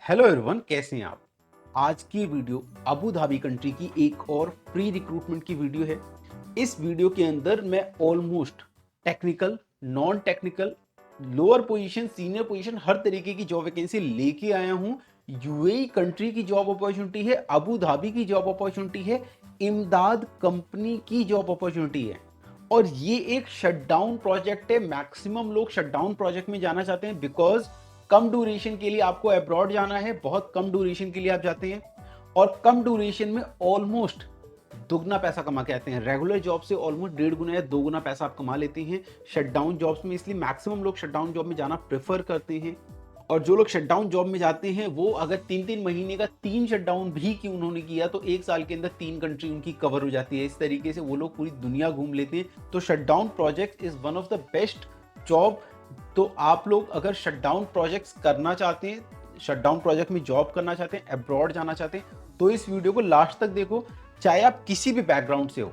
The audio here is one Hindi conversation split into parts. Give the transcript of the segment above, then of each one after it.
हेलो एवरीवन, कैसे हैं आप। आज की वीडियो अबू धाबी कंट्री की एक और प्री रिक्रूटमेंट की वीडियो है। इस वीडियो के अंदर मैं almost technical, non technical, lower position, senior position, हर तरीके की जॉब वैकेंसी लेके आया हूं। यूएई कंट्री की जॉब अपॉर्चुनिटी है, अबू धाबी की जॉब अपॉर्चुनिटी है, इमदाद कंपनी की जॉब अपॉर्चुनिटी है। और ये एक शटडाउन प्रोजेक्ट है। मैक्सिमम लोग शटडाउन प्रोजेक्ट में जाना चाहते हैं बिकॉज कम ड्यूरेशन के लिए आपको अब्रॉड जाना है, बहुत कम ड्यूरेशन के लिए आप जाते हैं और कम ड्यूरेशन में ऑलमोस्ट दुगना पैसा कमा के आते हैं। रेगुलर जॉब से ऑलमोस्ट 1.5 गुना या 2 गुना पैसा आप कमा लेते हैं शटडाउन जॉब्स में। इसलिए मैक्सिमम लोग शटडाउन जॉब में जाना प्रेफर करते हैं। और जो लोग शटडाउन जॉब में जाते हैं वो अगर 3-3 महीने का 3 शटडाउन भी कि उन्होंने किया तो 1 साल के अंदर 3 कंट्री उनकी कवर हो जाती है। इस तरीके से वो लोग पूरी दुनिया घूम लेते हैं। तो shutdown project is one of the best job. तो आप लोग अगर शटडाउन प्रोजेक्ट्स करना चाहते हैं, शटडाउन प्रोजेक्ट में जॉब करना चाहते हैं, अब्रॉड जाना चाहते हैं, तो इस वीडियो को लास्ट तक देखो, चाहे आप किसी भी बैकग्राउंड से हो।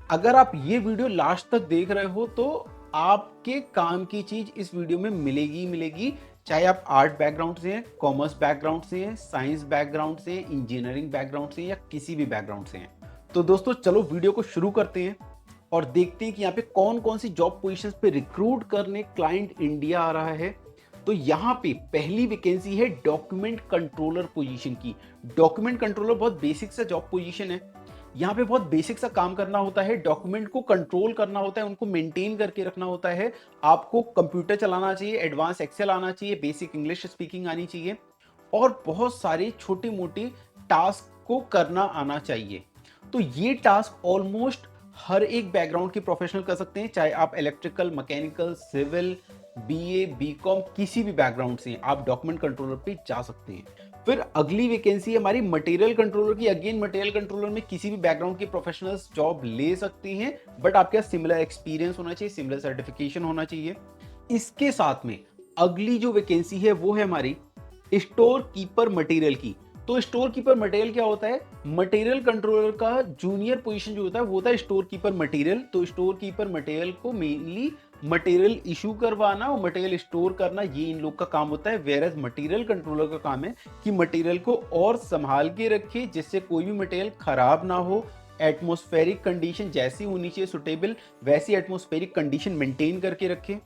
अगर आप ये वीडियो लास्ट तक देख रहे हो तो आपके काम की चीज इस वीडियो में मिलेगी ही मिलेगी। चाहे आप आर्ट बैकग्राउंड से हैं, कॉमर्स बैकग्राउंड से हैं, साइंस बैकग्राउंड से हैं, इंजीनियरिंग बैकग्राउंड से हैं या किसी भी बैकग्राउंड से हैं। तो दोस्तों चलो वीडियो को शुरू करते हैं और देखते हैं कि यहाँ पे कौन कौन सी जॉब पोजीशंस पे रिक्रूट करने क्लाइंट इंडिया आ रहा है। तो यहाँ पे पहली वैकेंसी है डॉक्यूमेंट कंट्रोलर पोजीशन की। डॉक्यूमेंट कंट्रोलर बहुत बेसिक सा जॉब पोजीशन है। यहाँ पे बहुत बेसिक सा काम करना होता है, डॉक्यूमेंट को कंट्रोल करना होता है, उनको मेंटेन करके रखना होता है। आपको कंप्यूटर चलाना चाहिए, एडवांस एक्सेल आना चाहिए, बेसिक इंग्लिश स्पीकिंग आनी चाहिए और बहुत सारे छोटे मोटे टास्क को करना आना चाहिए। तो ये टास्क ऑलमोस्ट हर एक बैकग्राउंड के प्रोफेशनल कर सकते हैं, चाहे आप electrical, mechanical, civil, BA, BCom, किसी भी बैकग्राउंड से आप डॉक्यूमेंट कंट्रोलर पे जा सकते हैं। फिर अगली वैकेंसी हमारी मटेरियल कंट्रोलर की। अगेन मटेरियल कंट्रोलर में किसी भी बैकग्राउंड के प्रोफेशनल्स जॉब ले सकते हैं, बट आपके पास सिमिलर एक्सपीरियंस होना चाहिए, सिमिलर सर्टिफिकेशन होना चाहिए। इसके साथ में अगली जो वैकेंसी है वो है हमारी स्टोर कीपर मटेरियल की। तो स्टोर कीपर मटेरियल क्या होता है? मटेरियल कंट्रोलर का जूनियर पोजीशन जो होता है वो होता है स्टोर कीपर मटेरियल। तो स्टोर कीपर मटेरियल को मेनली मटेरियल इशू करवाना और मटेरियल स्टोर करना, ये इन लोग का काम होता है। वेयर मटेरियल कंट्रोलर का काम है कि मटेरियल को और संभाल के रखे जिससे कोई भी मटेरियल खराब ना हो। एटमॉस्फेरिक कंडीशन जैसी होनी चाहिए सुटेबल, वैसी एटमॉस्फेरिक कंडीशन मेंटेन करके रखे।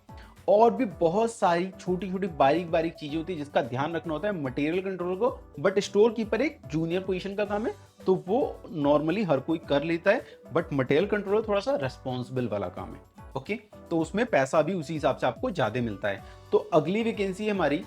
और भी बहुत सारी छोटी छोटी बारीक बारीक चीजें होती है जिसका ध्यान रखना होता है मटेरियल कंट्रोलर को। बट स्टोर कीपर एक जूनियर पोजीशन का काम है तो वो नॉर्मली हर कोई कर लेता है, बट मटेरियल कंट्रोलर थोड़ा सा रेस्पॉन्सिबल वाला काम है। ओके, तो उसमें पैसा भी उसी हिसाब से आपको ज्यादा मिलता है। तो अगली वैकेंसी है हमारी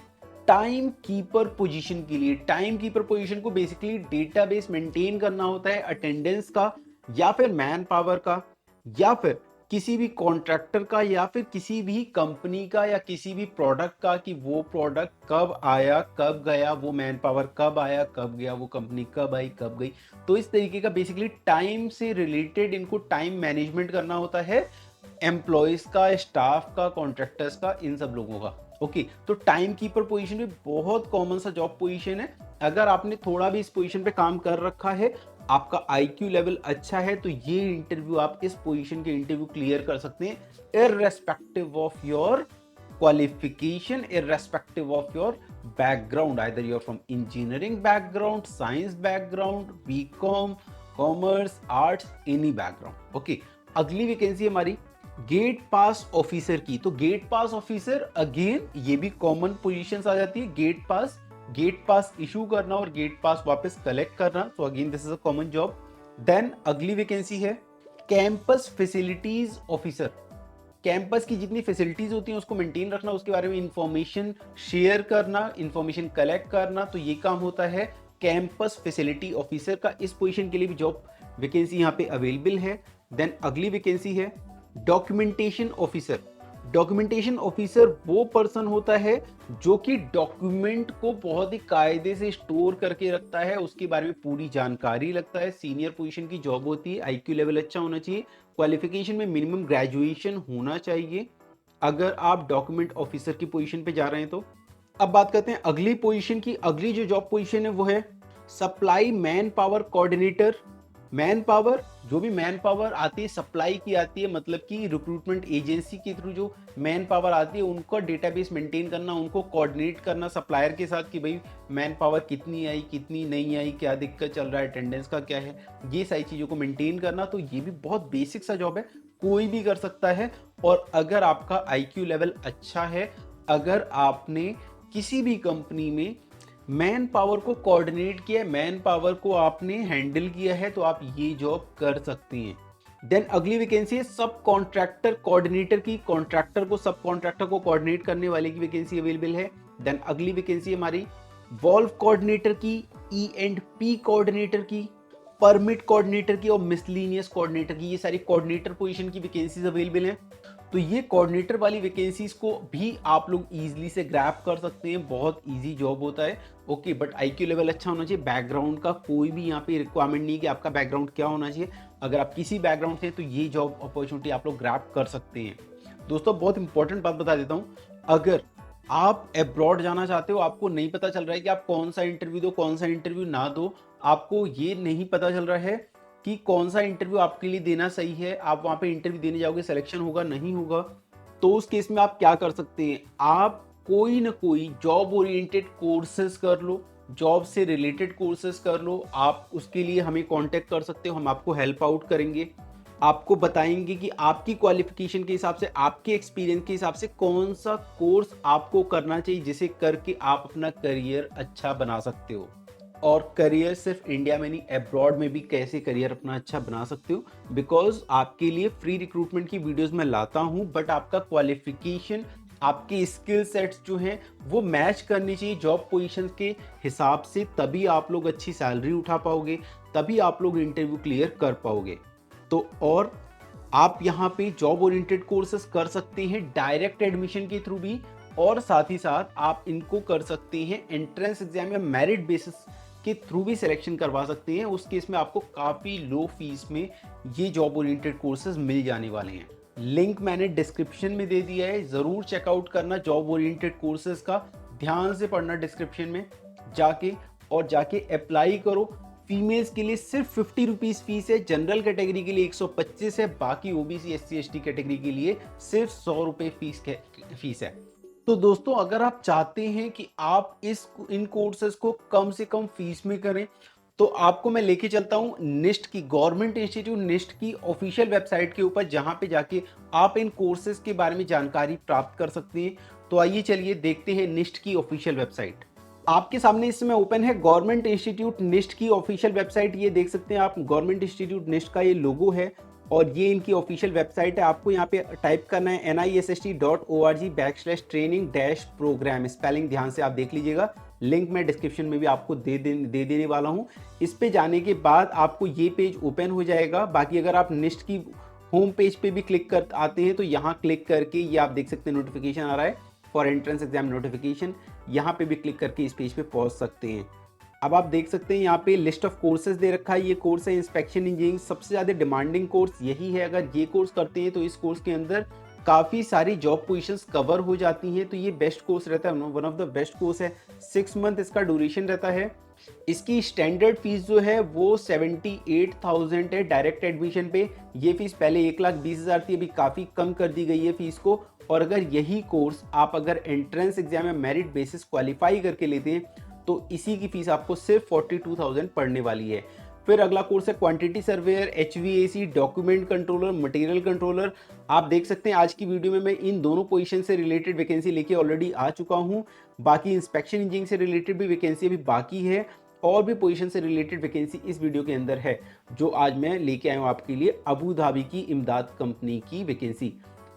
टाइम कीपर पोजीशन के लिए। टाइम कीपर पोजीशन को बेसिकली डेटाबेस मेंटेन करना होता है, अटेंडेंस का या फिर मैन पावर का या फिर किसी भी कॉन्ट्रैक्टर का या फिर किसी भी कंपनी का या किसी भी प्रोडक्ट का, कि वो प्रोडक्ट कब आया कब गया, वो मैन पावर कब आया कब गया, वो कंपनी कब आई कब गई। तो इस तरीके का बेसिकली टाइम से रिलेटेड इनको टाइम मैनेजमेंट करना होता है, एम्प्लॉयज का, स्टाफ का, कॉन्ट्रैक्टर्स का, इन सब लोगों का। ओके, तो टाइम कीपर पोजीशन भी बहुत कॉमन सा जॉब पोजीशन है। अगर आपने थोड़ा भी इस पोजीशन पे काम कर रखा है, आपका आईक्यू लेवल अच्छा है, तो ये इंटरव्यू, आप इस पोजीशन के इंटरव्यू क्लियर कर सकते हैं irrespective of your qualification, irrespective of your background. Either you are from engineering background, science background, BCom, commerce, arts, any background. Okay, अगली वैकेंसी हमारी गेट पास ऑफिसर की। तो गेट पास ऑफिसर अगेन ये भी कॉमन पोजीशंस आ जाती है। गेट पास इशू करना और गेट पास वापस कलेक्ट करना, तो again this is a common job. Then अगली वैकेंसी है कैंपस फैसिलिटीज ऑफिसर। कैंपस की जितनी फैसिलिटीज होती हैं उसको मेंटेन रखना, उसके बारे में इंफॉर्मेशन शेयर करना, इंफॉर्मेशन कलेक्ट करना, तो ये काम होता है कैंपस फैसिलिटी ऑफिसर का। इस पोजीशन के लिए भी जॉब वैकेंसी यहाँ पे अवेलेबल है। देन अगली वैकेंसी है डॉक्यूमेंटेशन ऑफिसर। डॉक्यूमेंटेशन ऑफिसर वो पर्सन होता है जो कि डॉक्यूमेंट को बहुत ही कायदे से स्टोर करके रखता है, उसके बारे में पूरी जानकारी लगता है। सीनियर पोजीशन की जॉब होती है, आईक्यू लेवल अच्छा होना चाहिए, क्वालिफिकेशन में मिनिमम ग्रेजुएशन होना चाहिए अगर आप डॉक्यूमेंट ऑफिसर की पोजीशन पे जा रहे हैं तो। अब बात करते हैं अगली पोजीशन की। अगली जो जॉब पोजीशन है वो है supply man power coordinator man power, जो भी मैन पावर आती है सप्लाई की आती है, मतलब कि रिक्रूटमेंट एजेंसी के थ्रू जो मैन पावर आती है उनका डेटाबेस मेंटेन करना, उनको कोऑर्डिनेट करना सप्लायर के साथ कि भाई मैन पावर कितनी आई कितनी नहीं आई, क्या दिक्कत चल रहा है, अटेंडेंस का क्या है, ये सारी चीज़ों को मेंटेन करना। तो ये भी बहुत बेसिक सा जॉब है, कोई भी कर सकता है। और अगर आपका IQ लेवल अच्छा है, अगर आपने किसी भी कंपनी में मैन पावर को कोऑर्डिनेट किया है, मैन पावर को आपने हैंडल किया है, तो आप ये जॉब कर सकती हैं। देन अगली वैकेंसी है सब कॉन्ट्रैक्टर कोऑर्डिनेटर की, कॉन्ट्रैक्टर को सब कॉन्ट्रैक्टर को कोऑर्डिनेट करने वाले की वैकेंसी अवेलेबल है। देन अगली वैकेंसी हमारी वॉल्व कोऑर्डिनेटर की, E&P कोऑर्डिनेटर की, परमिट कोऑर्डिनेटर की और मिसलीनियस कोऑर्डिनेटर की, ये सारी कोऑर्डिनेटर पोजीशन की वैकेंसीज अवेलेबल हैं। तो ये कोऑर्डिनेटर वाली वैकेंसीज को भी आप लोग इजीली से ग्रैब कर सकते हैं, बहुत इजी जॉब होता है। ओके, बट IQ लेवल अच्छा होना चाहिए, बैकग्राउंड का कोई भी यहाँ पे रिक्वायरमेंट नहीं है कि आपका बैकग्राउंड क्या होना चाहिए। अगर आप किसी बैकग्राउंड से तो ये जॉब अपॉर्चुनिटी आप लोग ग्रैब कर सकते हैं। दोस्तों बहुत इंपॉर्टेंट बात बता देता हूँ, अगर आप अब्रॉड जाना चाहते हो, आपको नहीं पता चल रहा है कि आप कौन सा इंटरव्यू दो कौन सा इंटरव्यू ना दो, आपको ये नहीं पता चल रहा है कि कौन सा इंटरव्यू आपके लिए देना सही है, आप वहाँ पे इंटरव्यू देने जाओगे, सिलेक्शन होगा नहीं होगा, तो उस केस में आप क्या कर सकते हैं, आप कोई ना कोई जॉब ओरिएंटेड कोर्सेज कर लो, जॉब से रिलेटेड कोर्सेज कर लो। आप उसके लिए हमें कांटेक्ट कर सकते हो, हम आपको हेल्प आउट करेंगे, आपको बताएंगे कि आपकी क्वालिफिकेशन के हिसाब से, आपके एक्सपीरियंस के हिसाब से कौन सा कोर्स आपको करना चाहिए जिसे करके आप अपना करियर अच्छा बना सकते हो। और करियर सिर्फ इंडिया में नहीं, अब्रॉड में भी कैसे करियर अपना अच्छा बना सकते हो। बिकॉज आपके लिए फ्री रिक्रूटमेंट की वीडियोस मैं लाता हूं, बट आपका क्वालिफिकेशन, आपके स्किल सेट्स जो हैं वो मैच करनी चाहिए जॉब पोजीशन के हिसाब से, तभी आप लोग अच्छी सैलरी उठा पाओगे, तभी आप लोग इंटरव्यू क्लियर कर पाओगे। तो और आप यहाँ पे जॉब ओरिएंटेड कोर्सेज कर सकते हैं डायरेक्ट एडमिशन के थ्रू भी, और साथ ही साथ आप इनको कर सकते हैं एंट्रेंस एग्जाम या मेरिट बेसिस के थ्रू भी सिलेक्शन करवा सकते हैं। उस केस में आपको काफ़ी लो फीस में ये जॉब ओरिएंटेड कोर्सेज मिल जाने वाले हैं। लिंक मैंने डिस्क्रिप्शन में दे दिया है, ज़रूर चेकआउट करना जॉब ओरिएंटेड कोर्सेज का, ध्यान से पढ़ना डिस्क्रिप्शन में जाके, और जाके अप्लाई करो। फीमेल्स के लिए सिर्फ 50 रुपीज़ फीस है, जनरल कैटेगरी के लिए 125 है, बाकी OBC SC ST कैटेगरी के लिए सिर्फ 100 रुपये फीस है। तो दोस्तों अगर आप चाहते हैं कि आप इन कोर्सेज को कम से कम फीस में करें, तो आपको मैं लेके चलता हूं निस्ट की, गवर्नमेंट इंस्टीट्यूट निस्ट की ऑफिशियल वेबसाइट के ऊपर, जहां पे जाके आप इन कोर्सेज के बारे में जानकारी प्राप्त कर सकते हैं। तो आइए चलिए देखते हैं निस्ट की ऑफिशियल वेबसाइट। आपके सामने इस समय ओपन है गवर्नमेंट इंस्टीट्यूट निस्ट की ऑफिशियल वेबसाइट, ये देख सकते हैं आप, गवर्नमेंट इंस्टीट्यूट निस्ट का ये लोगो है और ये इनकी ऑफिशियल वेबसाइट है। आपको यहाँ पे टाइप करना है nist.org/training-program, स्पेलिंग ध्यान से आप देख लीजिएगा, लिंक मैं डिस्क्रिप्शन में भी आपको दे देने वाला हूँ। इस पे जाने के बाद आपको ये पेज ओपन हो जाएगा। बाकी अगर आप निस्ट की होम पेज पे भी क्लिक कर आते हैं तो यहाँ क्लिक करके ये आप देख सकते हैं नोटिफिकेशन आ रहा है फॉर एंट्रेंस एग्जाम नोटिफिकेशन, यहाँ पे भी क्लिक करके इस पेज पे पहुँच सकते हैं। अब आप देख सकते हैं यहाँ पे लिस्ट ऑफ कोर्सेज दे रखा है, ये कोर्स है इंस्पेक्शन इंजीनियरिंग, सबसे ज़्यादा डिमांडिंग कोर्स यही है। अगर ये कोर्स करते हैं तो इस कोर्स के अंदर काफ़ी सारी जॉब पोजीशंस कवर हो जाती हैं, तो ये बेस्ट कोर्स रहता है, one of the best course है। 6 मंथ इसका ड्यूरेशन रहता है। इसकी स्टैंडर्ड फीस जो है वो 78,000 है डायरेक्ट एडमिशन पे। ये फीस पहले 1,20,000 थी, अभी काफ़ी कम कर दी गई है फीस को। और अगर यही कोर्स आप अगर एंट्रेंस एग्जाम में मेरिट बेसिस क्वालिफाई करके लेते हैं तो इसी की फीस आपको सिर्फ 42,000 पड़ने वाली है। फिर अगला कोर्स है quantity surveyor, HVAC, document controller, material controller. आप देख सकते हैं आज की वीडियो में मैं इन दोनों पोजीशन से रिलेटेड वैकेंसी लेके ऑलरेडी आ चुका हूं। बाकी इंस्पेक्शन इंजीनियरिंग से रिलेटेड भी वैकेंसी अभी बाकी है, और भी पोजीशन से रिलेटेड वैकेंसी इस वीडियो के अंदर है, जो आज मैं लेके आया हूँ आपके लिए, अबू धाबी की इमदाद कंपनी की वैकेंसी।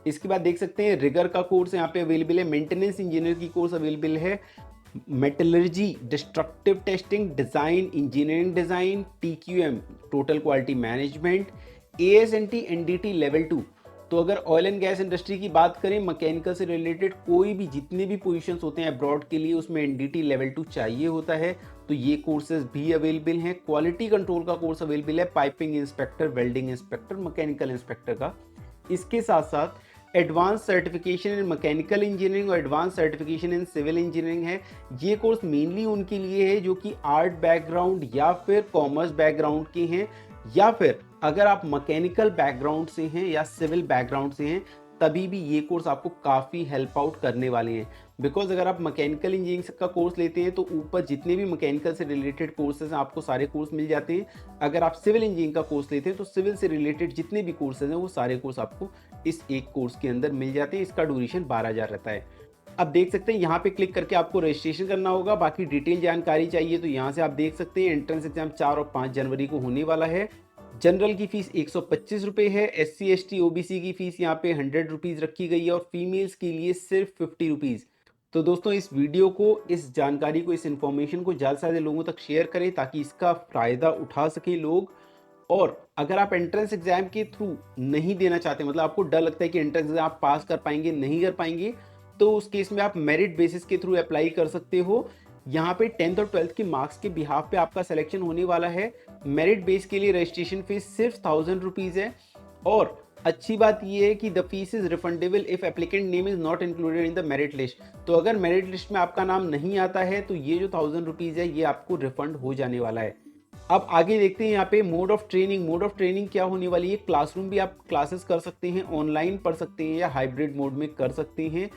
इसके बाद देख सकते हैं रिगर का कोर्स यहाँ पे अवेलेबल है, मेंटेनेंस इंजीनियर की कोर्स अवेलेबल है, metallurgy, destructive testing, design, engineering design, TQM, total quality management, AS&T NDT level 2। तो अगर ऑयल एंड गैस इंडस्ट्री की बात करें, मैकेनिकल से रिलेटेड कोई भी जितने भी पोजीशंस होते हैं अब्रॉड के लिए, उसमें NDT लेवल 2 चाहिए होता है, तो ये कोर्सेज भी अवेलेबल हैं। क्वालिटी कंट्रोल का कोर्स अवेलेबल है, piping inspector, welding inspector, mechanical inspector का। इसके साथ साथ advance certification in mechanical engineering और advance certification in civil engineering है। ये कोर्स मेनली उनके लिए है जो कि आर्ट बैकग्राउंड या फिर कॉमर्स बैकग्राउंड के हैं, या फिर अगर आप मैकेनिकल बैकग्राउंड से हैं या सिविल बैकग्राउंड से हैं, तभी भी ये कोर्स आपको काफ़ी हेल्प आउट करने वाले हैं। बिकॉज अगर आप मैकेनिकल इंजीनियरिंग का कोर्स लेते हैं तो ऊपर जितने भी मैकेनिकल से रिलेटेड कोर्सेज हैं आपको सारे कोर्स मिल जाते हैं। अगर आप सिविल इंजीनियरिंग का कोर्स लेते हैं तो सिविल से रिलेटेड जितने भी कोर्सेज हैं वो सारे कोर्स आपको इस एक कोर्स के अंदर मिल जाते हैं। इसका ड्यूरेशन 12,000 रहता है। अब देख सकते हैं यहाँ पे क्लिक करके आपको रजिस्ट्रेशन करना होगा। बाकी डिटेल जानकारी चाहिए तो यहाँ से आप देख सकते हैं एंट्रेंस एग्जाम 4 और 5 जनवरी को होने वाला है। जनरल की फीस 125 रुपये है। SC ST OBC की फीस यहाँ पे 100 रुपीज़ रखी गई है और फीमेल्स के लिए सिर्फ 50 रुपीज़। तो दोस्तों इस वीडियो को, इस जानकारी को, इस इन्फॉर्मेशन को ज़्यादा से ज़्यादा लोगों तक शेयर करें ताकि इसका फ़ायदा उठा सकें लोग। और अगर आप एंट्रेंस एग्जाम के थ्रू नहीं देना चाहते, मतलब आपको डर लगता है कि एंट्रेंस एग्जाम आप पास कर पाएंगे नहीं कर पाएंगे, तो उस केस में आप मेरिट बेसिस के थ्रू अप्लाई कर सकते हो। यहाँ पे 10th और 12th के मार्क्स के बिहाफ पे आपका सिलेक्शन होने वाला है। मेरिट बेस के लिए रजिस्ट्रेशन फीस सिर्फ 1000 रुपीज़ है। और अच्छी बात यह है कि the fees is refundable if applicant name is not included in the merit list. तो अगर मेरिट लिस्ट में आपका नाम नहीं आता है तो ये जो 1000 रुपीज़ है ये आपको रिफंड हो जाने वाला है। अब आगे देखते हैं यहाँ पे mode of training. Mode of training क्या होने वाली है? क्लासरूम भी आप क्लासेस कर सकते हैं, ऑनलाइन पढ़ सकते हैं या हाइब्रिड मोड में कर सकते हैं।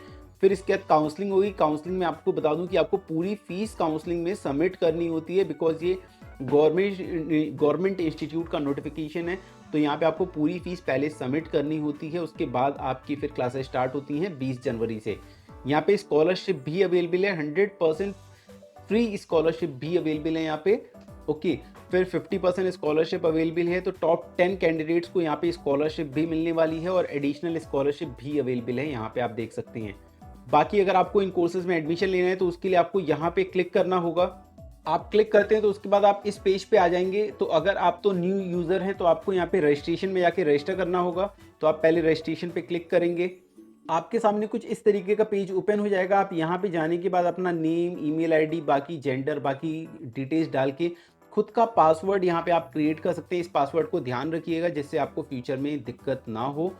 फिर इसके बाद काउंसलिंग होगी। काउंसलिंग में आपको बता दूं कि आपको पूरी फीस काउंसलिंग में सबमिट करनी होती है, बिकॉज ये गवर्नमेंट इंस्टीट्यूट का नोटिफिकेशन है। तो यहाँ पे आपको पूरी फीस पहले सबमिट करनी होती है, उसके बाद आपकी फिर क्लासेस स्टार्ट होती हैं 20 जनवरी से। यहाँ पे स्कॉलरशिप भी अवेलेबल है, 100% फ्री स्कॉलरशिप भी अवेलेबल है यहाँ पे। ओके, फिर 50% स्कॉलरशिप अवेलेबल है। तो टॉप 10 कैंडिडेट्स को यहाँ पे स्कॉलरशिप भी मिलने वाली है और एडिशनल स्कॉलरशिप भी अवेलेबल है, यहाँ पे आप देख सकते हैं। बाकी अगर आपको इन कोर्सेज में एडमिशन लेना है तो उसके लिए आपको यहाँ पे क्लिक करना होगा। आप क्लिक करते हैं तो उसके बाद आप इस पेज पे आ जाएंगे। तो अगर आप तो न्यू यूज़र हैं तो आपको यहाँ पे रजिस्ट्रेशन में जाके रजिस्टर करना होगा। तो आप पहले रजिस्ट्रेशन पे क्लिक करेंगे, आपके सामने कुछ इस तरीके का पेज ओपन हो जाएगा। आप यहाँ पे जाने के बाद अपना नेम, ईमेल आईडी, बाकी जेंडर, बाकी डिटेल्स डाल के खुद का पासवर्ड यहाँ पे आप क्रिएट कर सकते हैं। इस पासवर्ड को ध्यान रखिएगा जिससे आपको फ्यूचर में दिक्कत ना हो।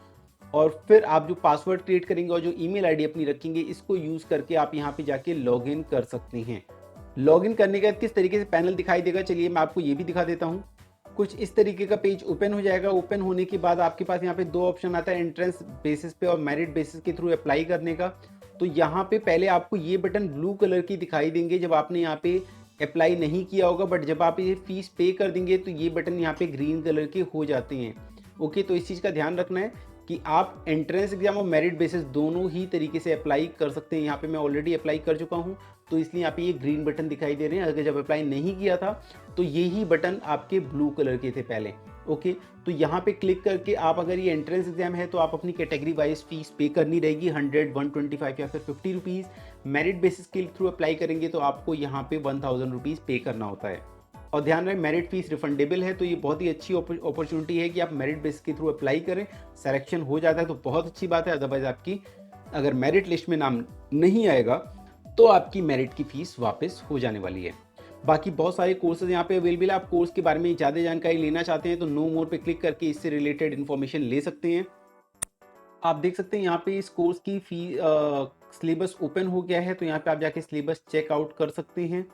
और फिर आप जो पासवर्ड क्रिएट करेंगे और जो ईमेल आईडी अपनी रखेंगे, इसको यूज़ करके आप यहाँ पे जाके लॉगिन कर सकते हैं। लॉगिन करने के बाद किस तरीके से पैनल दिखाई देगा, चलिए मैं आपको ये भी दिखा देता हूँ। कुछ इस तरीके का पेज ओपन हो जाएगा। ओपन होने के बाद आपके पास यहाँ पे दो ऑप्शन आता है, एंट्रेंस बेसिस पे और मेरिट बेसिस के थ्रू अप्लाई करने का। तो यहाँ पे पहले आपको ये बटन ब्लू कलर की दिखाई देंगे जब आपने यहाँ पे अप्लाई नहीं किया होगा, बट जब आप ये फीस पे कर देंगे तो ये बटन यहाँ पे ग्रीन कलर के हो जाते हैं। ओके, तो इस चीज़ का ध्यान रखना है कि आप एंट्रेंस एग्जाम और मेरिट बेसिस दोनों ही तरीके से अप्लाई कर सकते हैं। यहाँ पे मैं ऑलरेडी अप्लाई कर चुका हूँ तो इसलिए यहाँ पे ये ग्रीन बटन दिखाई दे रहे हैं। अगर जब अप्लाई नहीं किया था तो यही बटन आपके ब्लू कलर के थे पहले। ओके, तो यहाँ पे क्लिक करके आप, अगर ये एंट्रेंस एग्जाम है तो आप अपनी कैटेगरी वाइज फीस पे करनी रहेगी, 100, 125 या फिर 50 रुपीज़। मेरिट बेसिस के थ्रू अप्लाई करेंगे तो आपको यहाँ पे 1000 रुपीज़ पे करना होता है। और ध्यान रहे मेरिट फीस रिफंडेबल है, तो ये बहुत ही अच्छी अपॉर्चुनिटी है कि आप मेरिट बेस के थ्रू अप्लाई करें। सिलेक्शन हो जाता है तो बहुत अच्छी बात है, अदरवाइज आपकी अगर मेरिट लिस्ट में नाम नहीं आएगा तो आपकी मेरिट की फीस वापस हो जाने वाली है। बाकी बहुत सारे कोर्सेज यहाँ पे अवेलेबल है। आप कोर्स के बारे में ज़्यादा जानकारी लेना चाहते हैं तो नो मोर पे क्लिक करके इससे रिलेटेड इन्फॉर्मेशन ले सकते हैं। आप देख सकते हैं यहाँ पे इस कोर्स की सिलेबस ओपन हो गया है, तो यहाँ पे आप जाके सिलेबस चेकआउट कर सकते हैं।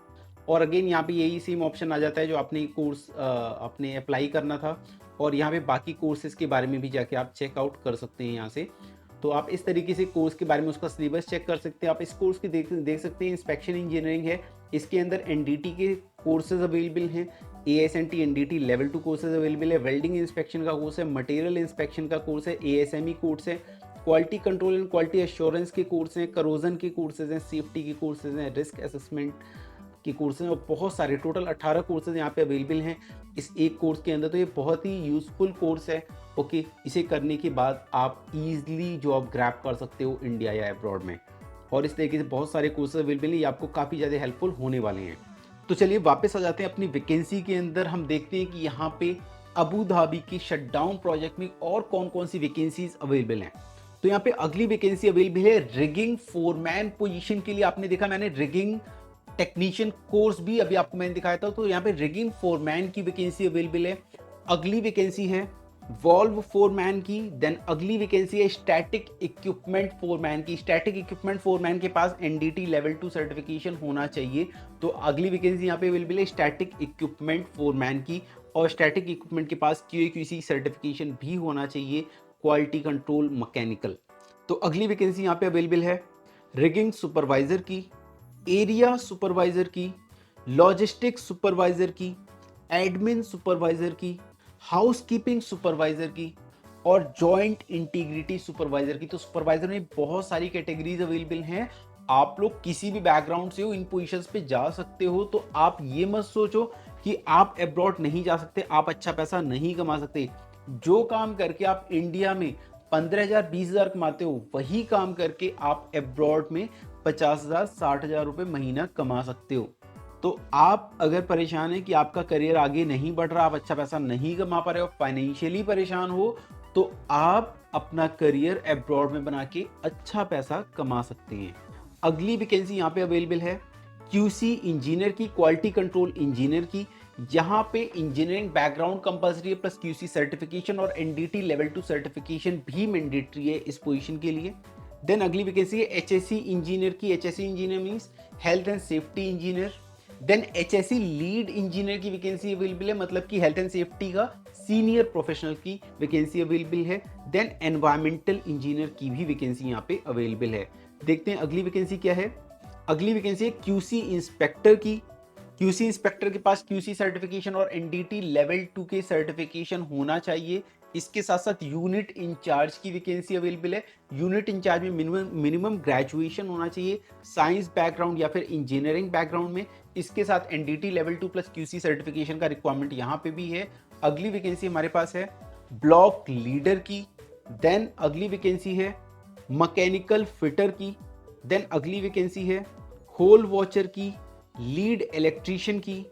और अगेन यहाँ पे यही सेम ऑप्शन आ जाता है जो आपने कोर्स आपने अप्लाई करना था। और यहाँ पे बाकी कोर्सेज के बारे में भी जाके आप चेकआउट कर सकते हैं यहाँ से। तो आप इस तरीके से कोर्स के बारे में उसका सिलेबस चेक कर सकते हैं। आप इस कोर्स की देख सकते हैं, इंस्पेक्शन इंजीनियरिंग है, इसके अंदर एनडीटी के कोर्सेज अवेलेबल हैं, ASNT NDT level 2 courses available है, वेल्डिंग इंस्पेक्शन का कोर्स है, मटेरियल इंस्पेक्शन का कोर्स है, ASME कोर्स है, quality control and quality assurance के कोर्स हैं, करोजन के कोर्सेज हैं, सेफ्टी के कोर्सेज हैं, रिस्क असेसमेंट के कोर्सेज हैं और बहुत सारे टोटल 18 कोर्सेज यहाँ पे अवेलेबल हैं इस एक कोर्स के अंदर। तो ये बहुत ही यूज़फुल कोर्स है। ओके, इसे करने के बाद आप ईजिली जॉब ग्रैब कर सकते हो इंडिया या अब्रॉड में। और इस तरीके से बहुत सारे कोर्सेज अवेलेबल हैं, ये आपको काफ़ी ज़्यादा हेल्पफुल होने वाले हैं। तो चलिए वापस आ जाते हैं अपनी वैकेंसी के अंदर। हम देखते हैं कि यहाँ पे अबू धाबी के शटडाउन प्रोजेक्ट में और कौन कौन सी वैकेंसीज अवेलेबल हैं। तो यहाँ पे अगली वैकेंसी अवेलेबल है रिगिंग फोरमैन पोजीशन के लिए। आपने देखा मैंने रिगिंग टेक्नीशियन कोर्स भी अभी आपको मैंने दिखाया था, तो यहाँ पे रिगिंग फोरमैन की वैकेंसी अवेलेबल है। अगली वैकेंसी है वॉल्व फोरमैन की। देन अगली वैकेंसी है स्टैटिक इक्विपमेंट फोरमैन की। स्टैटिक इक्विपमेंट फोरमैन के पास एनडीटी लेवल 2 सर्टिफिकेशन होना चाहिए। तो अगली वैकेंसी यहाँ पे अवेलेबल है स्टैटिक इक्विपमेंट फोरमैन की। और स्टैटिक इक्विपमेंट के पास QA/QC सर्टिफिकेशन भी होना चाहिए, क्वालिटी कंट्रोल मैकेनिकल। तो अगली वैकेंसी यहाँ पे अवेलेबल है रिगिंग सुपरवाइजर की, एरिया सुपरवाइजर की, लॉजिस्टिक्स सुपरवाइजर की, एडमिन सुपरवाइजर की, हाउसकीपिंग सुपरवाइजर की और जॉइंट इंटीग्रिटी सुपरवाइजर की। तो सुपरवाइजर में बहुत सारी कैटेगरीज अवेलेबल हैं। आप लोग किसी भी बैकग्राउंड से हो, इन पोजीशंस पे जा सकते हो। तो आप ये मत सोचो कि आप अब्रॉड नहीं जा सकते, आप अच्छा पैसा नहीं कमा सकते। जो काम करके आप इंडिया में 15,000 20,000 कमाते हो, वही काम करके आप अब्रॉड में 50,000 60,000 रुपए महीना कमा सकते हो। तो आप अगर परेशान है कि आपका करियर आगे नहीं बढ़ रहा, आप अच्छा पैसा नहीं कमा पा रहे हो, फाइनेंशियली परेशान हो, तो आप अपना करियर अब्रॉड में बना के अच्छा पैसा कमा सकते हैं। अगली वैकेंसी यहाँ पे अवेलेबल है QC इंजीनियर की, क्वालिटी कंट्रोल इंजीनियर की। यहाँ पे इंजीनियरिंग बैकग्राउंड कंपल्सरी है, प्लस QC सर्टिफिकेशन और NDT लेवल 2 सर्टिफिकेशन भी मैंडेटरी है इस पोजीशन के लिए। देन अगली वैकेंसी है HSE इंजीनियर की। HSE engineer means health and safety engineer. Then HSE lead engineer की वैकेंसी अवेलेबल है, मतलब कि हेल्थ एंड सेफ्टी का सीनियर प्रोफेशनल की वैकेंसी अवेलेबल है। देन एनवायरमेंटल इंजीनियर की भी वैकेंसी यहाँ पे अवेलेबल है। देखते हैं अगली वैकेंसी क्या है। अगली वैकेंसी है QC इंस्पेक्टर की। QC इंस्पेक्टर के पास QC सर्टिफिकेशन और NDT लेवल 2 के सर्टिफिकेशन होना चाहिए। इसके साथ साथ यूनिट इंचार्ज की वैकेंसी अवेलेबल है। यूनिट इंचार्ज में मिनिमम ग्रेजुएशन होना चाहिए, साइंस बैकग्राउंड या फिर इंजीनियरिंग बैकग्राउंड में। इसके साथ NDT level 2 plus QC certification का रिक्वायरमेंट यहाँ पे भी है। अगली वैकेंसी हमारे पास है ब्लॉक लीडर की। देन अगली वैकेंसी है मैकेनिकल फिटर की। देन अगली वैकेंसी है होल वॉचर की, लीड इलेक्ट्रीशियन की,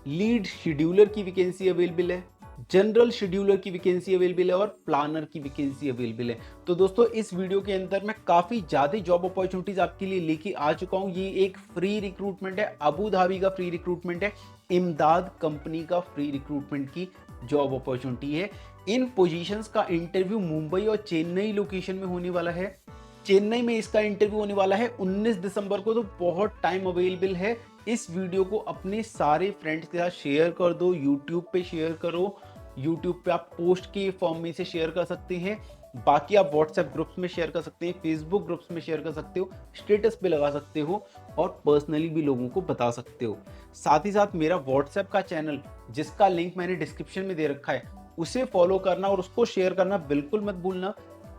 लीड शेड्यूलर की वैकेंसी अवेलेबल है, जनरल शेड्यूलर की वैकेंसी अवेलेबल है और प्लानर की वैकेंसी अवेलेबल है। तो दोस्तों इस वीडियो के अंदर मैं काफी ज्यादा जॉब अपॉर्चुनिटीज आपके लिए लेके आ चुका हूं। ये एक फ्री रिक्रूटमेंट है, अबू धाबी का फ्री रिक्रूटमेंट है, इमदाद कंपनी का फ्री रिक्रूटमेंट की जॉब अपॉर्चुनिटी है। इन पोजीशंस का इंटरव्यू मुंबई और चेन्नई लोकेशन में होने वाला है। चेन्नई में इसका इंटरव्यू होने वाला है 19 दिसंबर को, तो बहुत टाइम अवेलेबल है। इस वीडियो को अपने सारे फ्रेंड्स के साथ शेयर कर दो, यूट्यूब पे शेयर करो। यूट्यूब पे आप पोस्ट के फॉर्म में से शेयर कर सकते हैं, बाकी आप व्हाट्सएप ग्रुप्स में शेयर कर सकते हैं, फेसबुक ग्रुप्स में शेयर कर सकते हो, स्टेटस पे लगा सकते हो और पर्सनली भी लोगों को बता सकते हो। साथ ही साथ मेरा व्हाट्सएप का चैनल, जिसका लिंक मैंने डिस्क्रिप्शन में दे रखा है, उसे फॉलो करना और उसको शेयर करना बिल्कुल मत भूलना,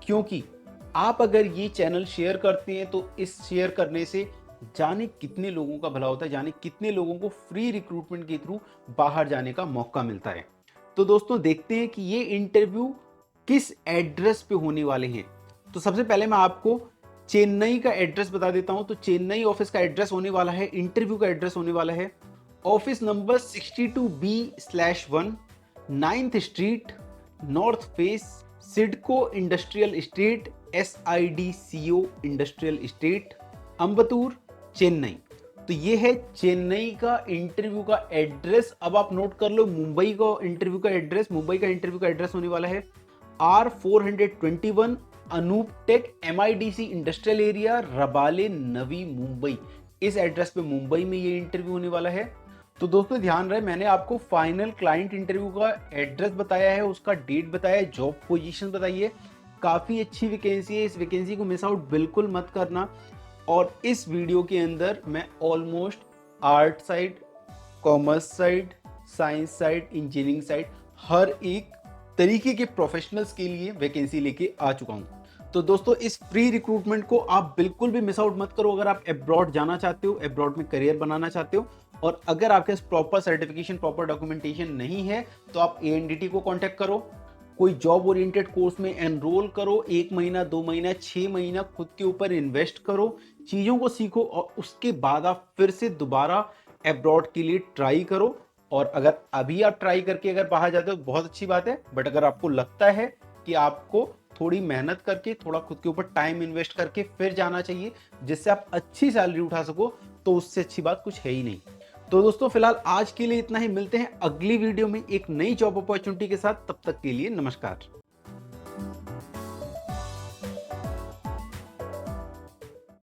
क्योंकि आप अगर ये चैनल शेयर करते हैं तो इस शेयर करने से जाने कितने लोगों का भला होता है, जाने कितने लोगों को फ्री रिक्रूटमेंट के थ्रू बाहर जाने का मौका मिलता है। तो दोस्तों देखते हैं कि ये इंटरव्यू किस एड्रेस पे होने वाले हैं। तो सबसे पहले मैं आपको चेन्नई का एड्रेस बता देता हूं। तो चेन्नई ऑफिस का एड्रेस होने वाला है, इंटरव्यू का एड्रेस होने वाला है office number 62B/1 9th street, north face, SIDCO industrial estate, SIDCO industrial estate, Ambattur, Chennai. तो ये है चेन्नई का इंटरव्यू का एड्रेस। अब आप नोट कर लो मुंबई का इंटरव्यू का एड्रेस। मुंबई का इंटरव्यू का एड्रेस होने वाला है R421 Anoop tech MIDC industrial area, Rabale, Navi Mumbai. इस एड्रेस पे मुंबई में ये इंटरव्यू होने वाला है। तो दोस्तों ध्यान रहे, मैंने आपको फाइनल क्लाइंट इंटरव्यू का एड्रेस बताया है, उसका डेट बताया है, जॉब पोजीशन बताई है। काफ़ी अच्छी वैकेंसी है, इस वैकेंसी को मिस आउट बिल्कुल मत करना। और इस वीडियो के अंदर मैं almost art side, commerce side, science side, engineering side, हर एक तरीके के प्रोफेशनल्स के लिए वैकेंसी लेके आ चुका हूँ। तो दोस्तों इस फ्री रिक्रूटमेंट को आप बिल्कुल भी मिस आउट मत करो। अगर आप अब्रॉड जाना चाहते हो, अब्रॉड में करियर बनाना चाहते हो, और अगर आपके पास प्रॉपर सर्टिफिकेशन, प्रॉपर डॉक्यूमेंटेशन नहीं है, तो आप ANDT को कांटेक्ट करो, कोई जॉब ओरिएंटेड कोर्स में एनरोल करो, 1 महीना 2 महीना 6 महीना खुद के ऊपर इन्वेस्ट करो, चीज़ों को सीखो और उसके बाद आप फिर से दोबारा अब्रॉड के लिए ट्राई करो। और अगर अभी आप ट्राई करके अगर बाहर जाते हो बहुत अच्छी बात है, बट अगर आपको लगता है कि आपको थोड़ी मेहनत करके, थोड़ा खुद के ऊपर टाइम इन्वेस्ट करके फिर जाना चाहिए, जिससे आप अच्छी सैलरी उठा सको, तो उससे अच्छी बात कुछ है ही नहीं। तो दोस्तों फिलहाल आज के लिए इतना ही, मिलते हैं अगली वीडियो में एक नई जॉब अपॉर्चुनिटी के साथ। तब तक के लिए नमस्कार।